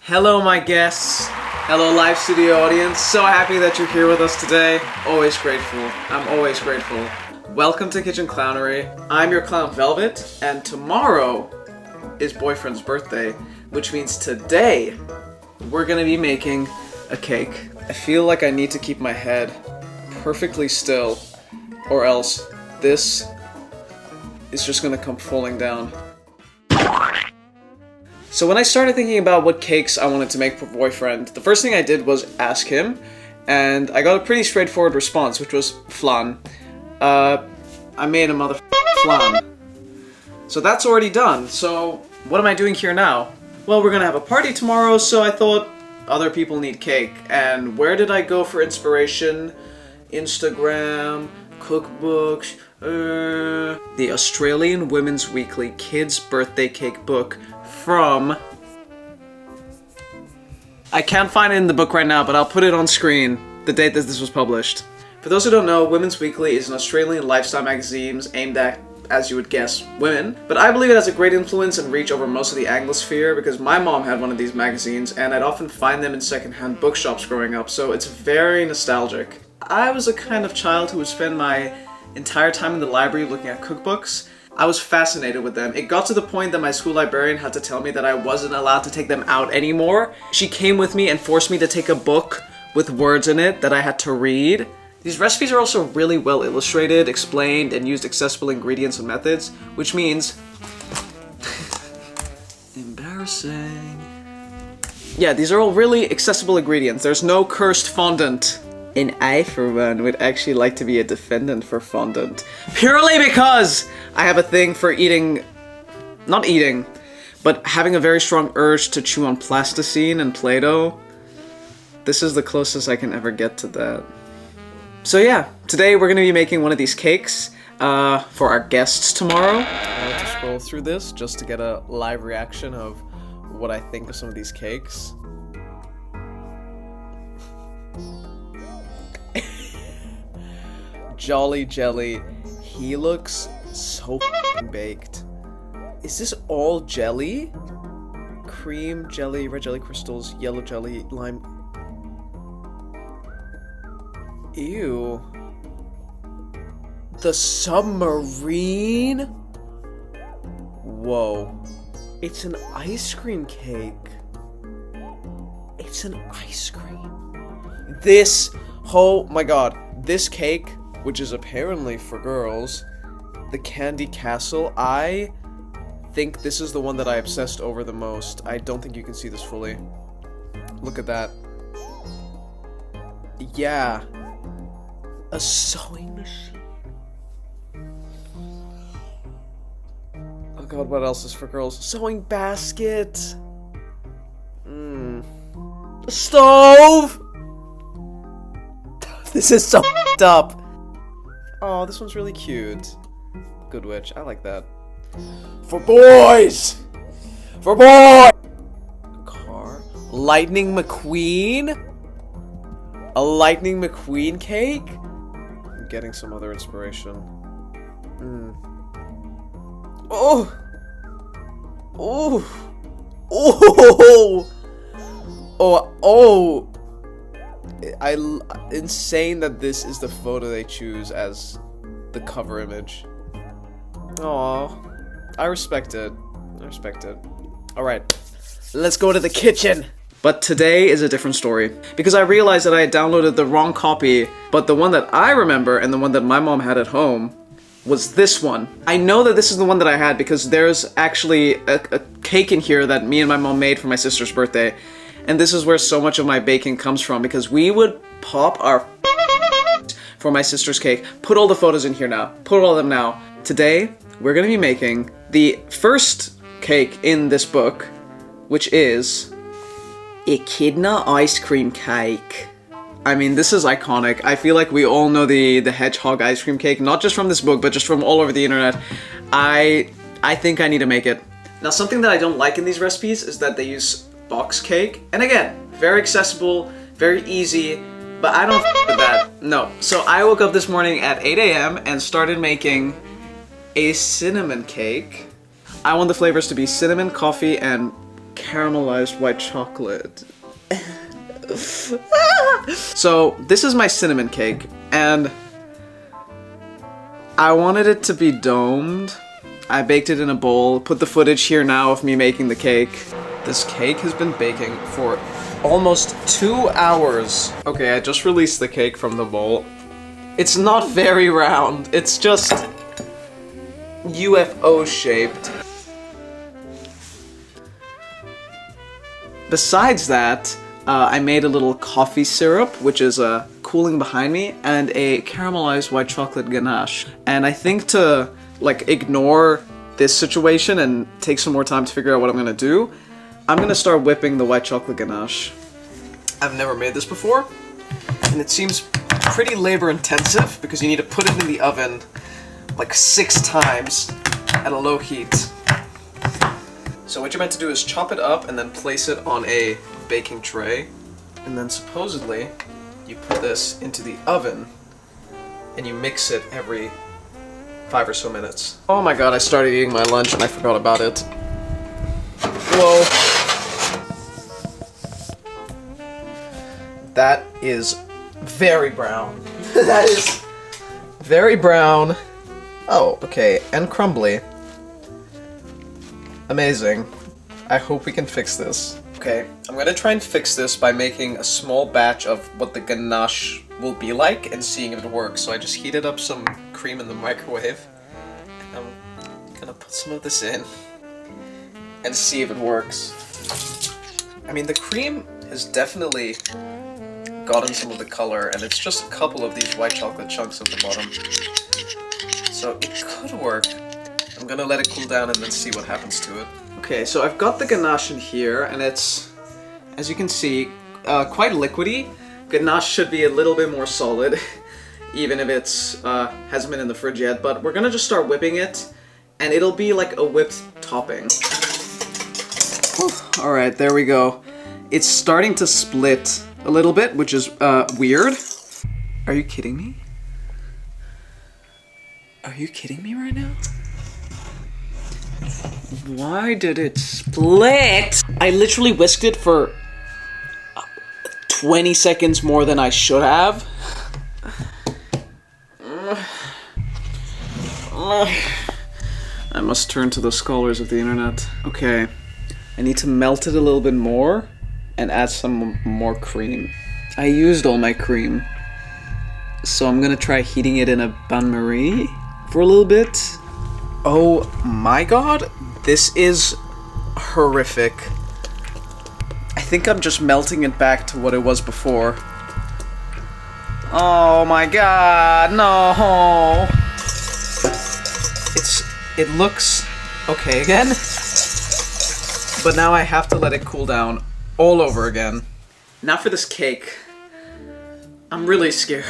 Hello my guests, hello live studio audience, so happy that you're here with us today. Always grateful, I'm always grateful. Welcome to Kitchen Clownery. I'm your clown Velvet, and tomorrow is boyfriend's birthday, which means today we're gonna be making a cake. I feel like I need to keep my head perfectly still, or else this is just gonna come falling down. So when I started thinking about what cakes I wanted to make for boyfriend, the first thing I did was ask him, and I got a pretty straightforward response, which was flan. I made a flan. So that's already done, so what am I doing here now? Well, we're gonna have a party tomorrow, so I thought other people need cake. And where did I go for inspiration? Instagram, cookbooks, the Australian Women's Weekly Kids Birthday Cake Book from... I can't find it in the book right now, but I'll put it on screen, the date that this was published. For those who don't know, Women's Weekly is an Australian lifestyle magazine aimed at, as you would guess, women. But I believe it has a great influence and reach over most of the Anglosphere because my mom had one of these magazines and I'd often find them in secondhand bookshops growing up, so it's very nostalgic. I was a kind of child who would spend my entire time in the library looking at cookbooks. I was fascinated with them. It got to the point that my school librarian had to tell me that I wasn't allowed to take them out anymore. She came with me and forced me to take a book with words in it that I had to read. These recipes are also really well illustrated, explained, and used accessible ingredients and methods, which means... embarrassing. Yeah, these are all really accessible ingredients. There's no cursed fondant. And I, for one, would actually like to be a defendant for fondant. Purely because I have a thing for eating... not eating, but having a very strong urge to chew on plasticine and Play-Doh. This is the closest I can ever get to that. So yeah, today we're gonna be making one of these cakes for our guests tomorrow. I like to scroll through this just to get a live reaction of what I think of some of these cakes. Jolly Jelly, he looks so baked. Is this all jelly? Cream, jelly, red jelly crystals, yellow jelly, lime... Ew. The submarine? Whoa. It's an ice cream cake. It's an ice cream. This, oh my god, this cake, which is apparently for girls, the Candy Castle, I think this is the one that I obsessed over the most. I don't think you can see this fully. Look at that. Yeah. A sewing machine. Oh god, what else is for girls? Sewing basket. A stove. This is so f***ed up. Oh, this one's really cute. Good witch, I like that. For boys! For boys! Car. Lightning McQueen? A Lightning McQueen cake? I'm getting some other inspiration. Oh! Oh! Oh! Oh! Oh! Insane that this is the photo they choose as the cover image. Aww. I respect it. I respect it. Alright. Let's go to the kitchen! But today is a different story, because I realized that I had downloaded the wrong copy, but the one that I remember and the one that my mom had at home was this one. I know that this is the one that I had because there's actually a cake in here that me and my mom made for my sister's birthday, and this is where so much of my baking comes from, because we would pop our for my sister's cake. Put all the photos in here now. Put all of them now. Today, we're gonna be making the first cake in this book, which is Echidna ice cream cake. I mean, this is iconic. I feel like we all know the Hedgehog ice cream cake, not just from this book, but just from all over the internet. I think I need to make it. Now, something that I don't like in these recipes is that they use box cake. And again, very accessible, very easy, but I don't with that. No. So I woke up this morning at 8 a.m. and started making a cinnamon cake. I want the flavors to be cinnamon, coffee, and caramelized white chocolate. So this is my cinnamon cake, and I wanted it to be domed. I baked it in a bowl, put the footage here now of me making the cake. This cake has been baking for almost 2 hours. Okay, I just released the cake from the bowl. It's not very round, it's just UFO shaped. Besides that, I made a little coffee syrup, which is cooling behind me, and a caramelized white chocolate ganache. And I think to like ignore this situation and take some more time to figure out what I'm gonna do, I'm gonna start whipping the white chocolate ganache. I've never made this before, and it seems pretty labor intensive because you need to put it in the oven like 6 times at a low heat. So what you're meant to do is chop it up and then place it on a baking tray, and then supposedly you put this into the oven and you mix it every 5 or so minutes. Oh my god, I started eating my lunch and I forgot about it. Whoa. That is very brown. That is very brown. Oh, okay, and crumbly. Amazing. I hope we can fix this. Okay, I'm gonna try and fix this by making a small batch of what the ganache will be like and seeing if it works. So I just heated up some cream in the microwave. And I'm gonna put some of this in and see if it works. I mean, the cream has definitely gotten some of the color, and it's just a couple of these white chocolate chunks at the bottom. So it could work. I'm gonna let it cool down and then see what happens to it. Okay, so I've got the ganache in here, and it's, as you can see, quite liquidy. Ganache should be a little bit more solid, even if it's hasn't been in the fridge yet, but we're gonna just start whipping it, and it'll be like a whipped topping. Alright, there we go. It's starting to split a little bit, which is weird. Are you kidding me? Are you kidding me right now? Why did it split? I literally whisked it for 20 seconds more than I should have. I must turn to the scholars of the internet. Okay, I need to melt it a little bit more and add some more cream. I used all my cream, so I'm gonna try heating it in a bain-marie for a little bit. Oh my god, this is horrific. I think I'm just melting it back to what it was before. Oh my god, no! It looks okay again, but now I have to let it cool down all over again. Now for this cake. I'm really scared.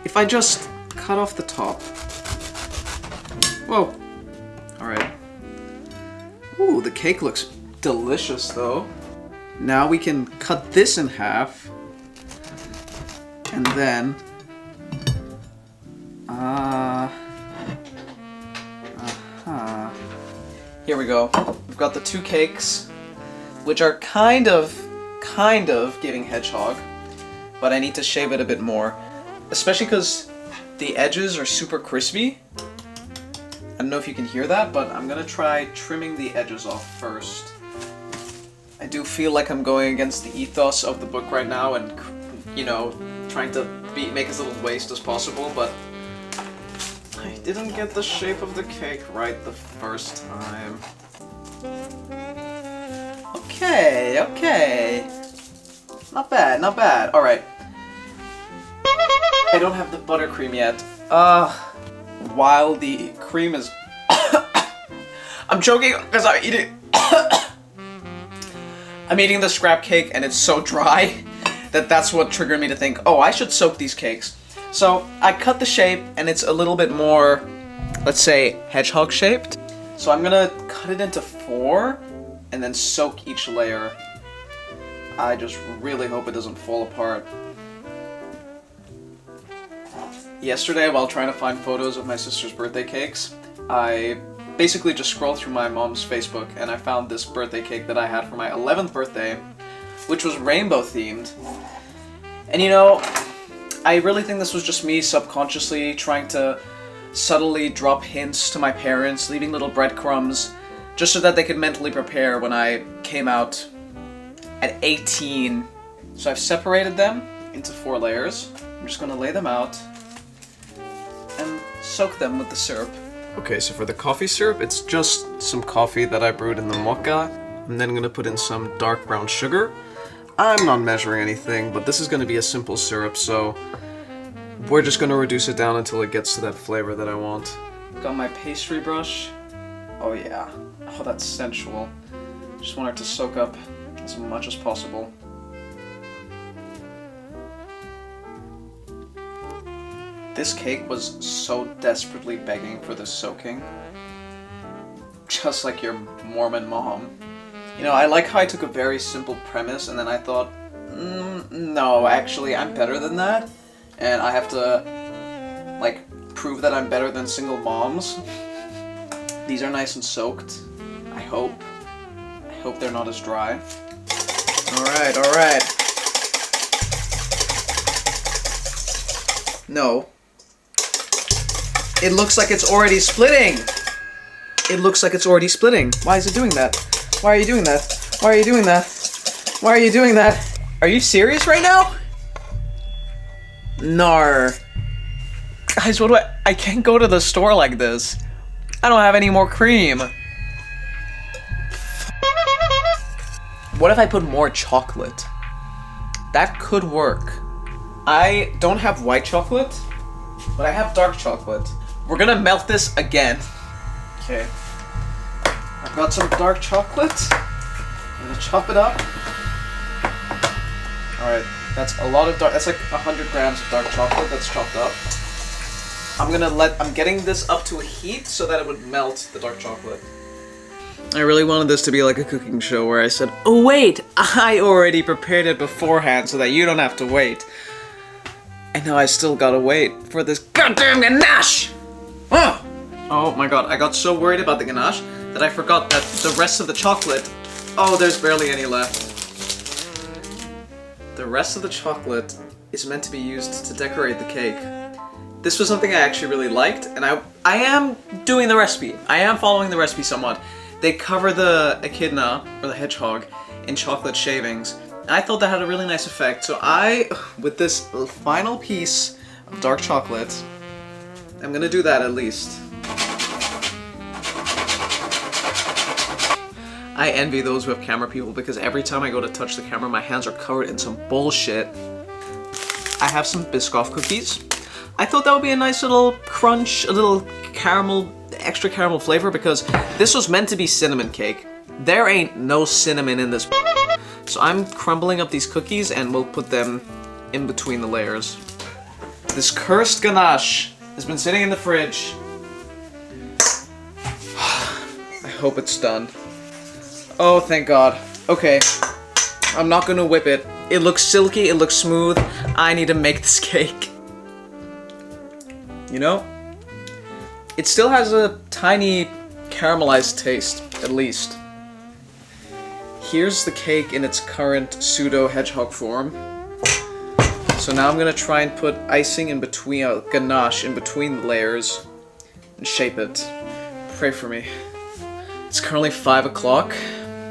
If I just cut off the top. Whoa. Alright. Ooh, the cake looks delicious though. Now we can cut this in half. And then... Here we go. We've got the 2 cakes, which are kind of giving Hedgehog, but I need to shave it a bit more. Especially because the edges are super crispy. I don't know if you can hear that, but I'm gonna try trimming the edges off first. I do feel like I'm going against the ethos of the book right now and, you know, trying to make as little waste as possible, but I didn't get the shape of the cake right the first time. Okay. Not bad, not bad. Alright. I don't have the buttercream yet. While the cream is... I'm choking because I'm eating... I'm eating the scrap cake and it's so dry that's what triggered me to think, oh, I should soak these cakes. So I cut the shape and it's a little bit more, let's say, hedgehog shaped. So I'm gonna cut it into 4 and then soak each layer. I just really hope it doesn't fall apart. Yesterday, while trying to find photos of my sister's birthday cakes, I basically just scrolled through my mom's Facebook and I found this birthday cake that I had for my 11th birthday, which was rainbow themed. And you know, I really think this was just me subconsciously trying to subtly drop hints to my parents, leaving little breadcrumbs, just so that they could mentally prepare when I came out at 18. So I've separated them into 4 layers. I'm just gonna lay them out and soak them with the syrup. Okay, so for the coffee syrup, it's just some coffee that I brewed in the mocha. I'm then gonna put in some dark brown sugar. I'm not measuring anything, but this is gonna be a simple syrup, so we're just gonna reduce it down until it gets to that flavor that I want. Got my pastry brush. Oh yeah. Oh, that's sensual. Just want it to soak up as much as possible. This cake was so desperately begging for this soaking. Just like your Mormon mom. You know, I like how I took a very simple premise and then I thought, no, actually I'm better than that. And I have to, like, prove that I'm better than single moms. These are nice and soaked. I hope. I hope they're not as dry. Alright, alright. No. It looks like it's already splitting! It looks like it's already splitting. Why is it doing that? Why are you doing that? Why are you doing that? Why are you doing that? Are you serious right now? Nar. Guys, what do I can't go to the store like this. I don't have any more cream. What if I put more chocolate? That could work. I don't have white chocolate, but I have dark chocolate. We're gonna melt this again. Okay. I've got some dark chocolate. I'm gonna chop it up. Alright, that's a lot of dark, that's like 100 grams of dark chocolate that's chopped up. I'm getting this up to a heat so that it would melt the dark chocolate. I really wanted this to be like a cooking show where I said, oh wait, I already prepared it beforehand so that you don't have to wait. And now I still gotta wait for this goddamn ganache! Oh! Oh my god, I got so worried about the ganache that I forgot that the rest of the chocolate... Oh, there's barely any left. The rest of the chocolate is meant to be used to decorate the cake. This was something I actually really liked, and I am doing the recipe. I am following the recipe somewhat. They cover the echidna, or the hedgehog, in chocolate shavings. And I thought that had a really nice effect, so with this final piece of dark chocolate, I'm gonna do that at least. I envy those who have camera people because every time I go to touch the camera, my hands are covered in some bullshit. I have some Biscoff cookies. I thought that would be a nice little crunch, a little caramel, extra caramel flavor because this was meant to be cinnamon cake. There ain't no cinnamon in this. So I'm crumbling up these cookies and we'll put them in between the layers. This cursed ganache has been sitting in the fridge. I hope it's done. Oh, thank God. Okay. I'm not gonna whip it. It looks silky, it looks smooth. I need to make this cake. You know? It still has a tiny caramelized taste, at least. Here's the cake in its current pseudo-hedgehog form. So now I'm gonna try and put icing in between, ganache in between the layers, and shape it. Pray for me. It's currently 5 o'clock.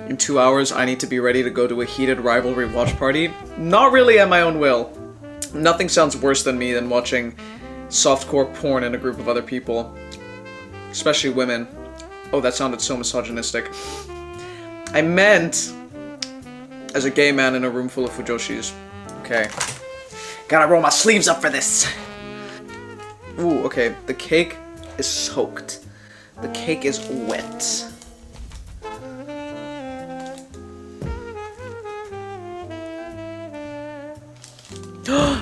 In 2 hours, I need to be ready to go to a heated rivalry watch party. Not really at my own will. Nothing sounds worse than me than watching softcore porn in a group of other people. Especially women. Oh, that sounded so misogynistic. I meant as a gay man in a room full of fujoshis. Okay. Gotta roll my sleeves up for this. Ooh, okay. The cake is soaked. The cake is wet.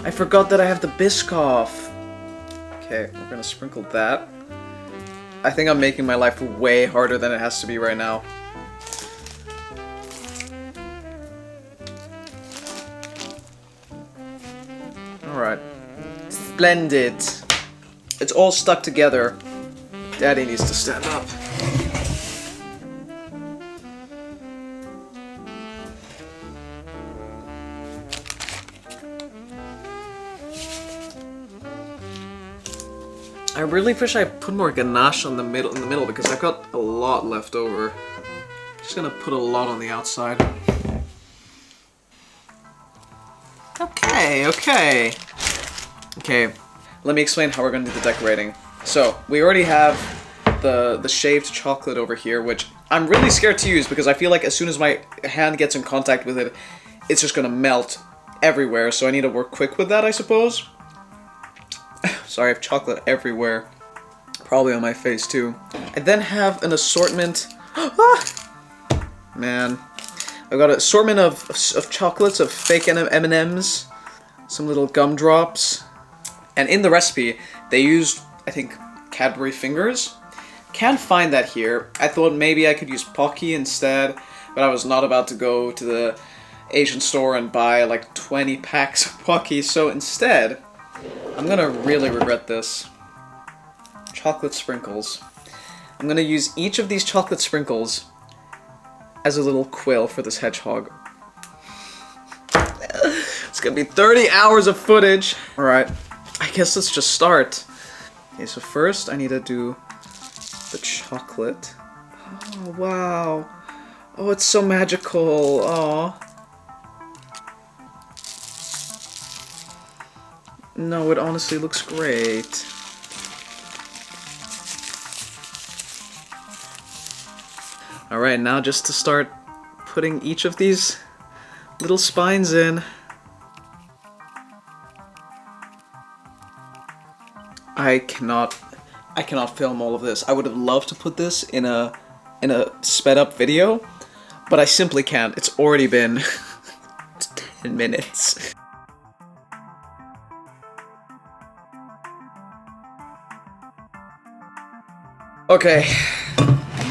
I forgot that I have the Biscoff. Okay, we're gonna sprinkle that. I think I'm making my life way harder than it has to be right now. Alright. Splendid. It's all stuck together. Daddy needs to stand up. I really wish I put more ganache in the middle because I've got a lot left over. Just gonna put a lot on the outside. Okay. Let me explain how we're gonna do the decorating. So we already have the shaved chocolate over here, which I'm really scared to use because I feel like as soon as my hand gets in contact with it, it's just gonna melt everywhere. So I need to work quick with that, I suppose. Sorry, I have chocolate everywhere. Probably on my face too. I then have an assortment. Man. I've got an assortment of chocolates, of fake M&Ms, some little gumdrops. And in the recipe, they used, I think, Cadbury Fingers. Can't find that here. I thought maybe I could use Pocky instead, but I was not about to go to the Asian store and buy like 20 packs of Pocky, so instead, I'm gonna really regret this. Chocolate sprinkles. I'm gonna use each of these chocolate sprinkles as a little quill for this hedgehog. It's gonna be 30 hours of footage. Alright, I guess let's just start. Okay, so first I need to do the chocolate. Oh, wow. Oh, it's so magical. Oh. No, it honestly looks great. Alright, now just to start putting each of these little spines in. I cannot film all of this. I would have loved to put this in a sped up video, but I simply can't. It's already been 10 minutes. Okay,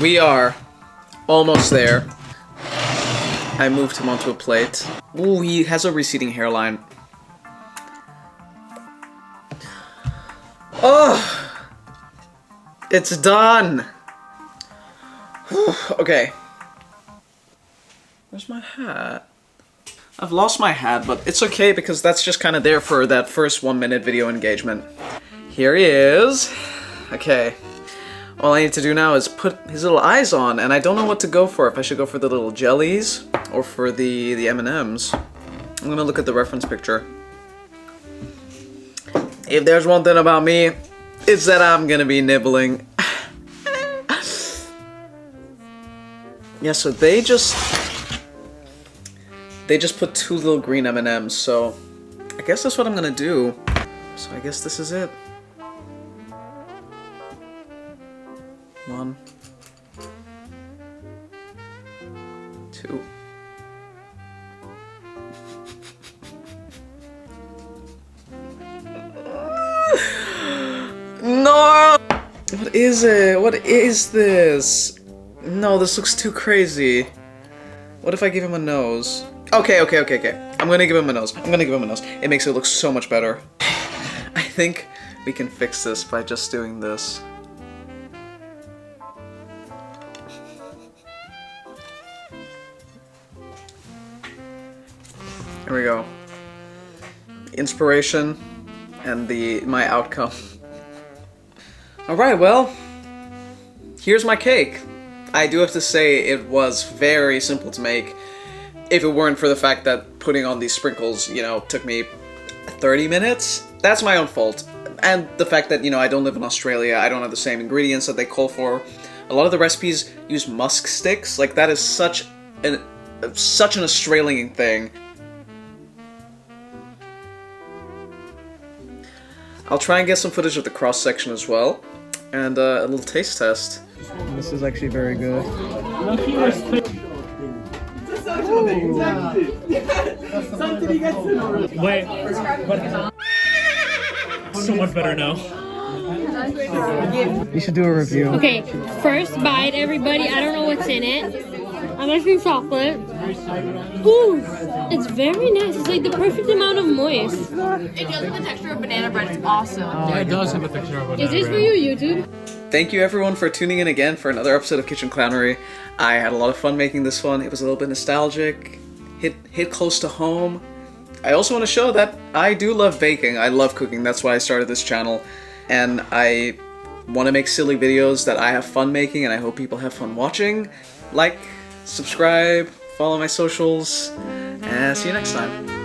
we are almost there. I moved him onto a plate. Ooh, he has a receding hairline. Oh! It's done! Okay. Where's my hat? I've lost my hat, but it's okay because that's just kind of there for that first 1-minute video engagement. Here he is. Okay. All I need to do now is put his little eyes on, and I don't know what to go for. If I should go for the little jellies or for the M&Ms. I'm gonna look at the reference picture. If there's one thing about me, it's that I'm gonna be nibbling. Yeah, so they just put 2 little green M&Ms, so I guess that's what I'm gonna do. So I guess this is it. 1, 2. No! What is it? What is this? No, this looks too crazy. What if I give him a nose? Okay. I'm gonna give him a nose. It makes it look so much better. I think we can fix this by just doing this. Here we go. Inspiration and my outcome. Alright, well, here's my cake. I do have to say it was very simple to make. If it weren't for the fact that putting on these sprinkles, you know, took me 30 minutes. That's my own fault. And the fact that, you know, I don't live in Australia, I don't have the same ingredients that they call for. A lot of the recipes use musk sticks. Like, that is such an Australian thing. I'll try and get some footage of the cross-section as well, and a little taste test. This is actually very good. Wait, what? So much better now. You should do a review. Okay, first bite, everybody. I don't know what's in it. I'm actually chocolate. Ooh, it's very nice. It's like the perfect amount of moist. It does have the texture of banana bread. It's awesome. Yeah, it does have a texture of banana Is this for you, YouTube? Thank you everyone for tuning in again for another episode of Kitchen Clownery. I had a lot of fun making this one. It was a little bit nostalgic, hit close to home. I also want to show that I do love baking. I love cooking. That's why I started this channel. and I want to make silly videos that I have fun making, and I hope people have fun watching. Like, subscribe, follow my socials, and see you next time.